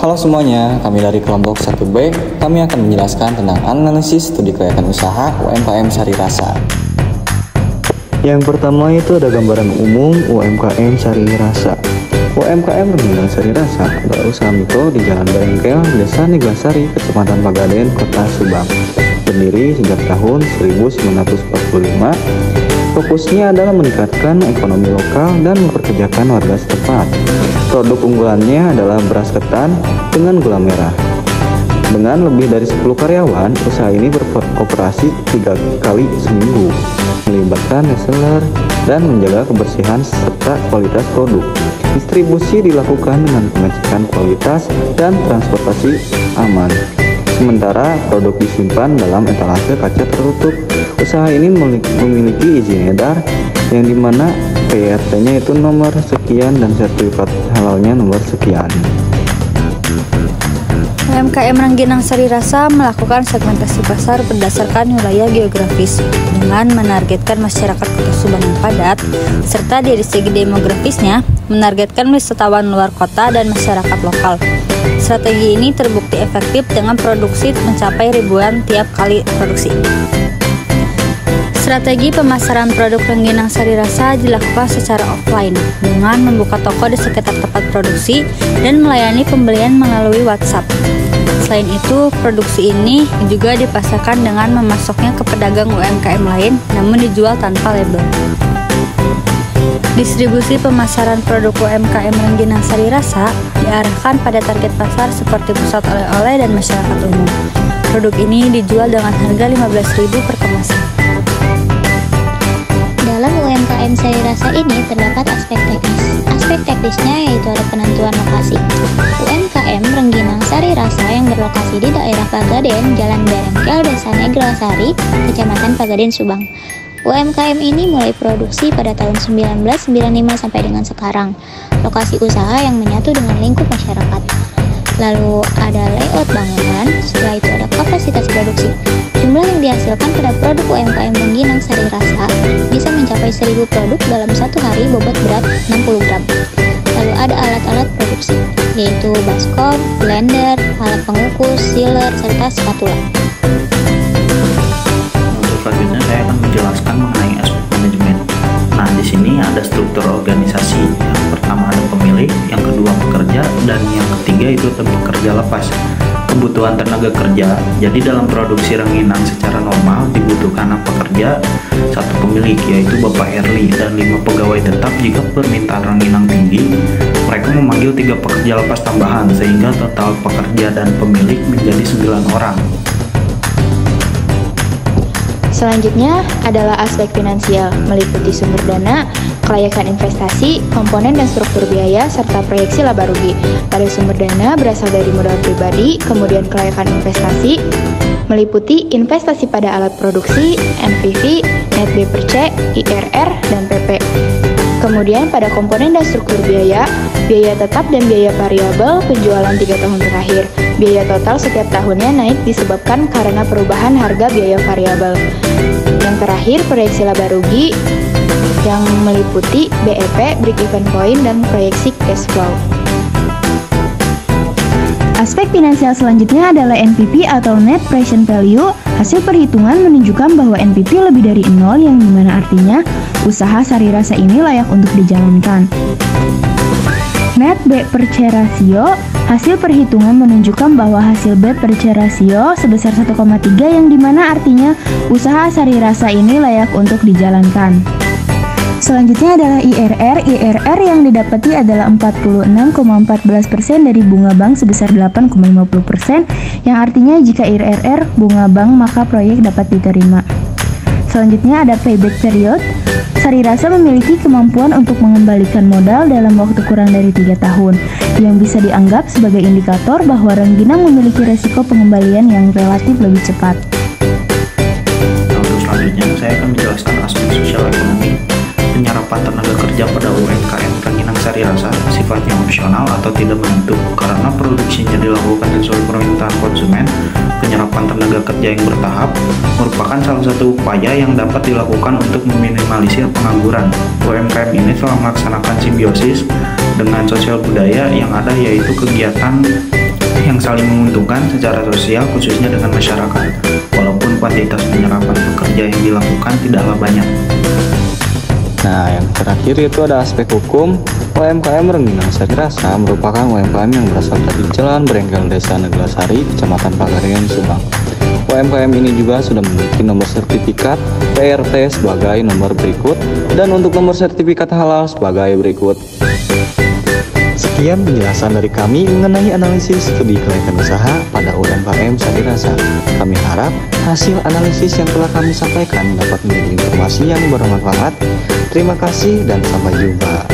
Halo semuanya, kami dari kelompok 1B. Kami akan menjelaskan tentang analisis studi kelayakan usaha UMKM Sari Rasa. Yang pertama itu ada gambaran umum UMKM Sari Rasa. UMKM Rengginang Sari Rasa adalah usaha mikro di Jalan Bengkel, Desa Neglasari, Kecamatan Pagaden, Kota Subang. Berdiri sejak tahun 1945. Fokusnya adalah meningkatkan ekonomi lokal dan memperkerjakan warga setempat. Produk unggulannya adalah beras ketan dengan gula merah. Dengan lebih dari 10 karyawan, usaha ini beroperasi 3 kali seminggu, melibatkan reseller dan menjaga kebersihan serta kualitas produk. Distribusi dilakukan dengan pengecekan kualitas dan transportasi aman. Sementara produk disimpan dalam etalase kaca tertutup. Usaha ini memiliki izin edar yang dimana PRT-nya itu nomor sekian dan sertifikat halalnya nomor sekian. UMKM Rengginang Sari Rasa melakukan segmentasi pasar berdasarkan wilayah geografis dengan menargetkan masyarakat Kota Subang yang padat, serta dari segi demografisnya menargetkan wisatawan luar kota dan masyarakat lokal. Strategi ini terbukti efektif dengan produksi mencapai ribuan tiap kali produksi. Strategi pemasaran produk Rengginang Sari Rasa dilakukan secara offline dengan membuka toko di sekitar tempat produksi dan melayani pembelian melalui WhatsApp. Selain itu, produksi ini juga dipasarkan dengan memasoknya ke pedagang UMKM lain namun dijual tanpa label. Distribusi pemasaran produk UMKM Rengginang Sari Rasa diarahkan pada target pasar seperti pusat oleh-oleh dan masyarakat umum. Produk ini dijual dengan harga Rp15.000 per kemasan. Dalam UMKM Sari Rasa ini terdapat aspek teknis. Aspek teknisnya yaitu ada penentuan lokasi. UMKM Rengginang Sari Rasa yang berlokasi di daerah Pagaden, Jalan Bengkel, Desa Neglasari, Kecamatan Pagaden, Subang. UMKM ini mulai produksi pada tahun 1995 sampai dengan sekarang. Lokasi usaha yang menyatu dengan lingkup masyarakat. Lalu ada layout bangunan, setelah itu ada kapasitas produksi. Jumlah yang dihasilkan pada produk UMKM Rengginang Sari Rasa bisa mencapai 1000 produk dalam satu hari bobot berat 60 gram. Lalu ada alat-alat produksi, yaitu baskom, blender, alat pengukus, sealer, serta spatula. Selanjutnya saya akan menjelaskan mengenai aspek manajemen. Nah, di sini ada struktur organisasi. Yang pertama ada pemilik, yang kedua pekerja, dan yang ketiga itu pekerja lepas. Kebutuhan tenaga kerja. Jadi dalam produksi rengginang secara normal dibutuhkan 6 pekerja, 1 pemilik yaitu Bapak Erli, dan 5 pegawai tetap. Jika permintaan rengginang tinggi, mereka memanggil 3 pekerja lepas tambahan sehingga total pekerja dan pemilik menjadi 9 orang. Selanjutnya adalah aspek finansial, meliputi sumber dana, kelayakan investasi, komponen dan struktur biaya, serta proyeksi laba rugi. Pada sumber dana berasal dari modal pribadi, kemudian kelayakan investasi, meliputi investasi pada alat produksi, NPV, net B per C, IRR, dan PP. Kemudian pada komponen dan struktur biaya tetap dan biaya variabel penjualan 3 tahun terakhir. Biaya total setiap tahunnya naik disebabkan karena perubahan harga biaya variabel. Yang terakhir, proyeksi laba rugi yang meliputi BEP, break even point, dan proyeksi cash flow. Aspek finansial selanjutnya adalah NPV atau Net Present Value. Hasil perhitungan menunjukkan bahwa NPV lebih dari 0, yang dimana artinya usaha Sari Rasa ini layak untuk dijalankan. Net B per C rasio. Hasil perhitungan menunjukkan bahwa hasil B per C rasio sebesar 1,3, yang dimana artinya usaha Sari Rasa ini layak untuk dijalankan. Selanjutnya adalah IRR. IRR yang didapati adalah 46,14% dari bunga bank sebesar 8,50%, yang artinya jika IRR bunga bank maka proyek dapat diterima. Selanjutnya ada payback period. Sari Rasa memiliki kemampuan untuk mengembalikan modal dalam waktu kurang dari 3 tahun, yang bisa dianggap sebagai indikator bahwa rengginang memiliki resiko pengembalian yang relatif lebih cepat. Untuk selanjutnya saya akan menjelaskan aspek sosial ekonomi. Penyerapan tenaga kerja pada UMKM Rengginang Sari Rasa sifatnya opsional atau tidak menentu karena produksinya dilakukan sesuai permintaan konsumen. Penyerapan tenaga kerja yang bertahap merupakan salah satu upaya yang dapat dilakukan untuk meminimalisir pengangguran. UMKM ini telah melaksanakan simbiosis dengan sosial budaya yang ada, yaitu kegiatan yang saling menguntungkan secara sosial khususnya dengan masyarakat, walaupun kuantitas penyerapan pekerja yang dilakukan tidaklah banyak. Nah, yang terakhir itu ada aspek hukum. UMKM Rengginang Sari Rasa merupakan UMKM yang berasal dari Jalan Berengkel Desa Neglasari, Kecamatan Pagarian, Subang. UMKM ini juga sudah memiliki nomor sertifikat PRT sebagai nomor berikut, dan untuk nomor sertifikat halal sebagai berikut. Sekian penjelasan dari kami mengenai analisis studi kelayakan usaha pada UMKM Sari Rasa. Kami harap hasil analisis yang telah kami sampaikan dapat menjadi informasi yang bermanfaat. Terima kasih dan sampai jumpa.